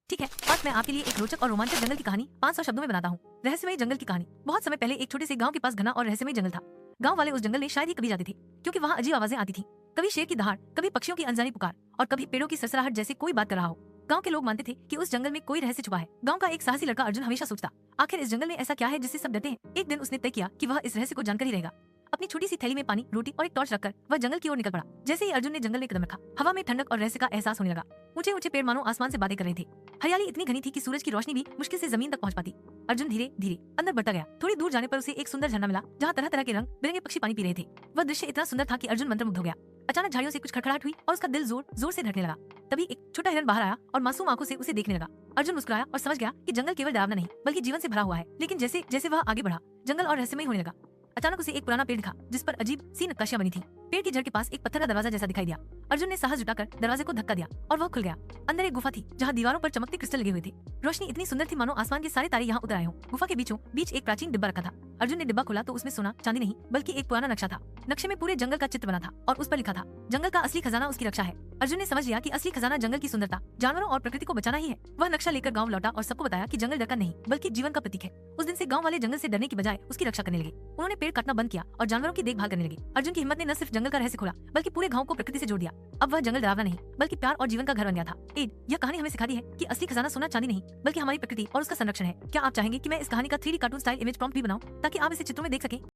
ठीक है, आज मैं आपके लिए एक रोचक और रोमांचक जंगल की कहानी 500 शब्दों में बनाता हूँ। रहस्यमय जंगल की कहानी। बहुत समय पहले एक छोटे से गांव के पास घना और रहस्यमय जंगल था। गांव वाले उस जंगल में शायद ही कभी जाते थे, क्योंकि वहाँ अजीब आवाजें आती थी। कभी शेर की दहाड़, कभी पक्षियों की अनजानी पुकार और कभी पेड़ों की सरसराहट जैसे कोई बात कर रहा हो। गांव के लोग मानते थे कि उस जंगल में कोई रहस्य छुपा है। गांव का एक साहसी लड़का अर्जुन हमेशा सोचता, आखिर इस जंगल में ऐसा क्या है जिससे सब डरते हैं। एक दिन उसने तय किया कि वह इस रहस्य को जानकर ही रहेगा। अपनी छोटी सी थैली में पानी, रोटी और एक टॉर्च रखकर वह जंगल की ओर निकल पड़ा। जैसे ही अर्जुन ने जंगल में कदम रखा, हवा में ठंडक और रहस्य का एहसास होने लगा। ऊंचे ऊंचे पेड़ मानो आसमान से बातें कर रहे थे। हरियाली इतनी घनी थी कि सूरज की रोशनी भी मुश्किल से जमीन तक पहुंच पाती। अर्जुन धीरे धीरे अंदर बढ़ता गया। थोड़ी दूर जाने पर उसे एक सुंदर झरना मिला, जहाँ तरह तरह के रंग बिरंगे पक्षी पानी पी रहे थे। वह दृश्य इतना सुंदर था कि अर्जुन मंत्रमुग्ध हो गया। अचानक झाड़ियों से कुछ खड़खड़ाहट हुई और उसका दिल जोर जोर से धड़कने लगा। तभी एक छोटा हिरन बाहर आया और मासूम आंखों से उसे देखने लगा। अर्जुन मुस्कुराया और समझ गया कि जंगल केवल डरावना नहीं बल्कि जीवन से भरा हुआ है। लेकिन जैसे जैसे वह आगे बढ़ा, जंगल और रहस्यमय होने लगा। अचानक उसे एक पुराना पेड़ दिखा, जिस पर अजीब सी नक्काशियां बनी थी। पेड़ की जड़ के पास एक पत्थर का दरवाजा जैसा दिखाई दिया। अर्जुन ने साहस जुटाकर दरवाजे को धक्का दिया और वह खुल गया। अंदर एक गुफा थी, जहाँ दीवारों पर चमकते क्रिस्टल लगे हुए थे। रोशनी इतनी सुंदर थी मानो आसमान के सारे तारे यहाँ उतर आए हों। गुफा के बीचों बीच एक प्राचीन डिब्बा रखा था। अर्जुन ने डिब्बा खोला तो उसमें सोना चांदी नहीं बल्कि एक पुराना नक्शा था। नक्शे में पूरे जंगल का चित्र बना था और उस पर लिखा था, जंगल का असली खजाना उसकी रक्षा है। अर्जुन ने समझ लिया कि असली खजाना जंगल की सुंदरता, जानवरों और प्रकृति को बचाना ही है। वह नक्शा लेकर गांव लौटा और सबको बताया कि जंगल डर का नहीं बल्कि जीवन का प्रतीक है। उस दिन से गांव वाले जंगल से डरने की बजाय उसकी रक्षा करने लगे। उन्होंने पेड़ काटना बंद किया और जानवरों की देखभाल करने लगे। अर्जुन की हिम्मत ने न सिर्फ जंगल का रहस्य खोला बल्कि पूरे गांव को प्रकृति से जोड़ दिया। अब वह जंगल डरावना नहीं बल्कि प्यार और जीवन का घर बन गया था। यह कहानी हमें सिखाती है कि असली खजाना सोना चांदी नहीं बल्कि हमारी प्रकृति और उसका संरक्षण है। क्या आप चाहेंगे कि मैं इस कहानी का 3D cartoon style image prompt भी बनाऊं ताकि आप इसे चित्रों में देख सकें?